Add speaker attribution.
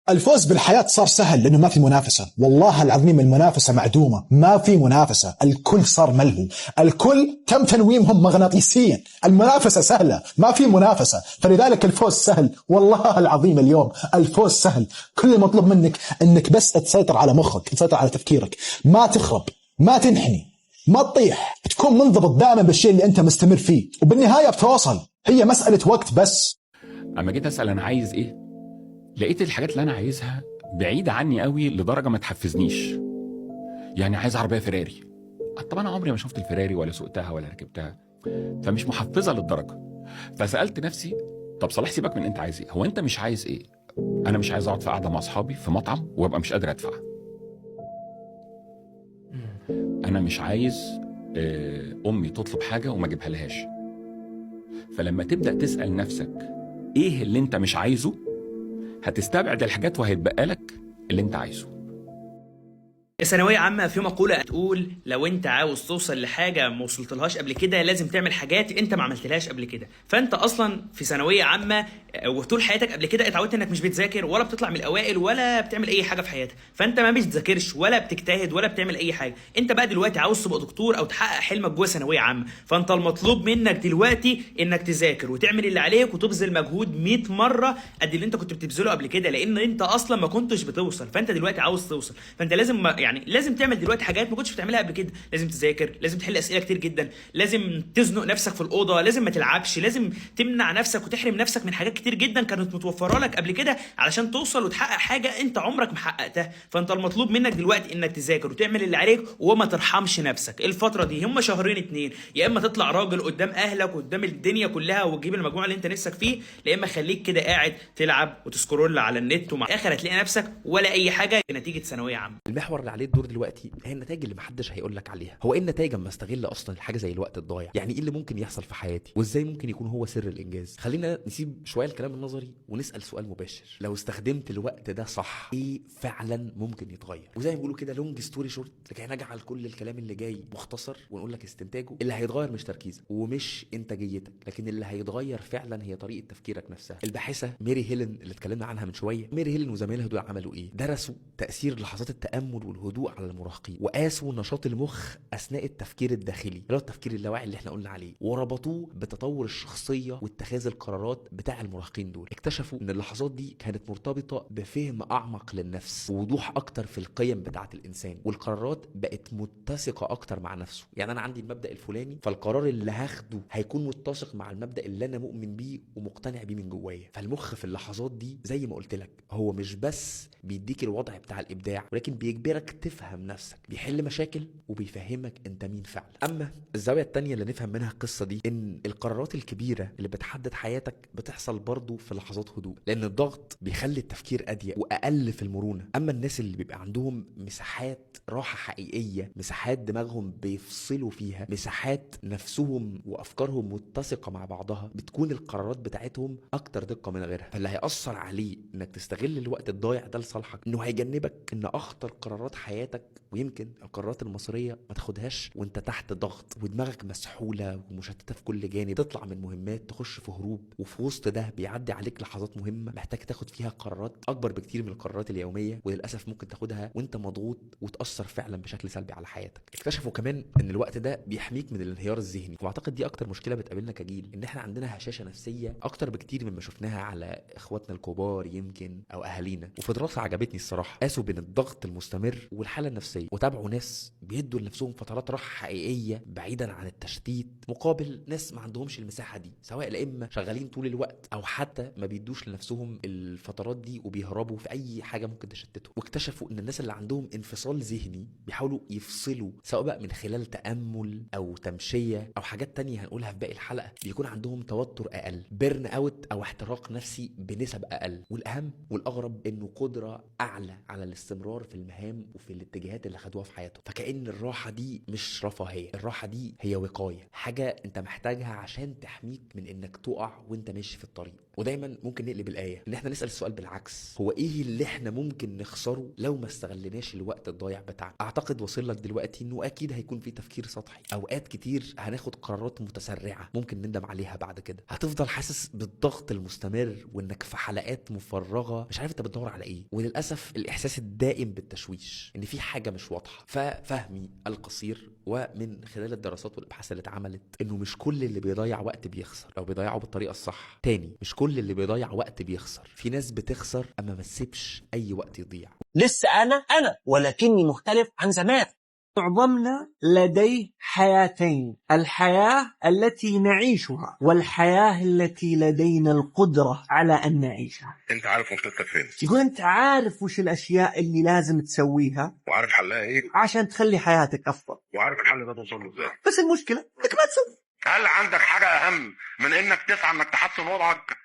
Speaker 1: الفوز بالحياة صار سهل لأنه ما في منافسة. والله العظيم المنافسة معدومة، ما في منافسة، الكل صار ملهو، الكل تم تنويمهم مغناطيسيا. المنافسة سهلة، ما في منافسة، فلذلك الفوز سهل. والله العظيم اليوم الفوز سهل. كل المطلوب منك أنك بس تسيطر على مخك، تسيطر على تفكيرك، ما تخرب، ما تنحني، ما تطيح، تكون منضبط دائما بالشيء اللي أنت مستمر فيه، وبالنهاية بتوصل. هي مسألة وقت بس.
Speaker 2: اما جيت اسال انا عايز ايه، لقيت الحاجات اللي انا عايزها بعيده عني قوي لدرجه ما تحفزنيش. يعني عايز عربيه فيراري، طب انا عمري ما شفت الفيراري ولا سوقتها ولا ركبتها، فمش محفزه للدرجه. فسالت نفسي طب صلاح سيبك من انت عايز ايه، هو انت مش عايز ايه؟ انا مش عايز اقعد في قعده مع اصحابي في مطعم وابقى مش قادر ادفع. انا مش عايز امي تطلب حاجه وما اجيبها لهاش. فلما تبدا تسال نفسك ايه اللي انت مش عايزه، هتستبعد الحاجات وهيتبقى لك اللي انت عايزه.
Speaker 3: الثانوية عامة في مقولة تقول لو انت عاوز توصل لحاجة ما وصلتلهاش قبل كده لازم تعمل حاجات انت ما عملتلهاش قبل كده. فانت اصلا في ثانوية عامة وطول حياتك قبل كده اتعودت انك مش بتذاكر ولا بتطلع من الاوائل ولا بتعمل اي حاجة في حياتك، فانت ما بتذاكرش ولا بتجتهد ولا بتعمل اي حاجة. انت بقى دلوقتي عاوز تبقى دكتور او تحقق حلمك جوه ثانوية عامة، فانت المطلوب منك دلوقتي انك تذاكر وتعمل اللي عليك وتبذل مجهود 100 مرة قد اللي انت كنت بتبذله قبل كده، لان انت اصلا ما كنتش بتوصل، فانت دلوقتي عاوز توصل. فانت لازم لازم تعمل دلوقتي حاجات ما كنتش بتعملها قبل كده. لازم تذاكر، لازم تحل اسئله كتير جدا، لازم تزنق نفسك في الاوضه، لازم ما تلعبش، لازم تمنع نفسك وتحرم نفسك من حاجات كتير جدا كانت متوفره لك قبل كده علشان توصل وتحقق حاجه انت عمرك ما حققتها. فانت المطلوب منك دلوقتي انك تذاكر وتعمل اللي عليك وما ترحمش نفسك. الفتره دي هم شهرين اتنين، يا اما تطلع راجل قدام اهلك وقدام الدنيا كلها وتجيب المجموعه اللي انت نفسك فيه، يا اما خليك كده قاعد تلعب وتسكرول على النت، ومع الاخر هتلاقي نفسك ولا اي حاجه نتيجه ثانويه عامه.
Speaker 4: المحور اللي عليه الدور دلوقتي هي النتائج اللي محدش هيقول لك عليها. هو ايه النتائج اما استغل اصلا الحاجه زي الوقت الضايع؟ يعني ايه اللي ممكن يحصل في حياتي وازاي ممكن يكون هو سر الانجاز؟ خلينا نسيب شويه الكلام النظري ونسال سؤال مباشر: لو استخدمت الوقت ده صح ايه فعلا ممكن يتغير؟ وزي ما بيقولوا كده لونج ستوري شورت، لكي نجعل كل الكلام اللي جاي مختصر ونقول لك استنتاجه: اللي هيتغير مش تركيزك ومش انتاجيتك، لكن اللي هيتغير فعلا هي طريقه تفكيرك نفسها. الباحثه ميري هيلين اللي اتكلمنا عنها من شويه، ميري هيلين وزمايلها دول عملوا ايه؟ درسوا تاثير لحظات التامل والهدوء على المراهقين، وقاسوا نشاط المخ اثناء التفكير الداخلي اللي هو التفكير اللاواعي اللي احنا قلنا عليه، وربطوه بتطور الشخصيه واتخاذ القرارات بتاع المراهقين دول. اكتشفوا ان اللحظات دي كانت مرتبطه بفهم اعمق للنفس ووضوح اكتر في القيم بتاعه الانسان، والقرارات بقت متسقه اكتر مع نفسه. يعني انا عندي المبدا الفلاني، فالقرار اللي هاخده هيكون متسق مع المبدا اللي انا مؤمن بيه ومقتنع بيه من جوايا. فالمخ في اللحظات دي زي ما قلت لك هو مش بس بيديك الوضع بتاع الابداع، ولكن بيجبرك تفهم نفسك، بيحل مشاكل وبيفهمك انت مين فعلا. اما الزاويه التانية اللي نفهم منها القصه دي ان القرارات الكبيره اللي بتحدد حياتك بتحصل برضو في لحظات هدوء، لان الضغط بيخلي التفكير اضيق واقل في المرونه. اما الناس اللي بيبقى عندهم مساحات راحه حقيقيه، مساحات دماغهم بيفصلوا فيها، مساحات نفسهم وافكارهم متسقه مع بعضها، بتكون القرارات بتاعتهم اكتر دقه من غيرها. فاللي هيأثر عليه انك تستغل الوقت الضايع ده لصالحك انه هيجنبك ان اخطر قرارات حياتك ويمكن القرارات المصيريه ما تاخدهاش وانت تحت ضغط ودماغك مسحوله ومشتته في كل جانب. تطلع من مهمات تخش في هروب، وفي وسط ده بيعدي عليك لحظات مهمه محتاج تاخد فيها قرارات اكبر بكتير من القرارات اليوميه، وللاسف ممكن تاخدها وانت مضغوط وتاثر فعلا بشكل سلبي على حياتك. اكتشفوا كمان ان الوقت ده بيحميك من الانهيار الذهني، واعتقد دي اكتر مشكله بتقابلنا كجيل، ان احنا عندنا هشاشه نفسيه اكتر بكتير مما شفناها على اخواتنا الكبار يمكن او اهالينا. وفي دراسه عجبتني الصراحه قاسوا بين الضغط المستمر والحاله النفسيه، وتابعوا ناس بيدوا لنفسهم فترات راحه حقيقيه بعيدا عن التشتيت، مقابل ناس ما عندهمش المساحه دي، سواء لا اما شغالين طول الوقت او حتى ما بيدوش لنفسهم الفترات دي وبيهربوا في اي حاجه ممكن تشتتهم. واكتشفوا ان الناس اللي عندهم انفصال ذهني بيحاولوا يفصلوا، سواء بقى من خلال تامل او تمشيه او حاجات تانية هنقولها في باقي الحلقه، بيكون عندهم توتر اقل، بيرن اوت او احتراق نفسي بنسب اقل، والاهم والاغرب انه قدره اعلى على الاستمرار في المهام وفي في الاتجاهات اللي خدوها في حياتهم. فكأن الراحة دي مش رفاهية، الراحة دي هي وقاية، حاجة انت محتاجها عشان تحميك من انك تقع وانت ماشي في الطريق. ودايما ممكن نقلب الآية ان احنا نسأل السؤال بالعكس، هو ايه اللي احنا ممكن نخسره لو ما استغلناش الوقت الضايع بتاعنا؟ اعتقد وصل لك دلوقتي انه اكيد هيكون في تفكير سطحي، اوقات كتير هناخد قرارات متسرعة ممكن نندم عليها بعد كده، هتفضل حاسس بالضغط المستمر وانك في حلقات مفرغة مش عارف انت بتدور على ايه، وللأسف الاحساس الدائم بالتشويش ان في حاجة مش واضحة. ففهمي القصير ومن خلال الدراسات والابحاث اللي اتعملت انه مش كل اللي بيضيع وقت بيخسر، لو بيضيعه بالطريقة الصح. تاني، مش كل اللي بيضيع وقت بيخسر، في ناس بتخسر اما ما تسيبش اي وقت يضيع.
Speaker 5: لسه أنا ولكني مختلف عن زمان. معظمنا لديه حياتين، الحياة التي نعيشها والحياة التي لدينا القدرة على أن نعيشها.
Speaker 6: انت عارف مشكلتك فين،
Speaker 5: يقول أنت عارف وش الأشياء اللي لازم تسويها
Speaker 6: وعارف حلها ايه
Speaker 5: عشان تخلي حياتك أفضل،
Speaker 6: وعارف الحل ده توصل له ازاي.
Speaker 5: بس المشكلة إنك ما تسوي.
Speaker 6: هل عندك حاجة أهم من إنك تسعى إنك تحسن وضعك؟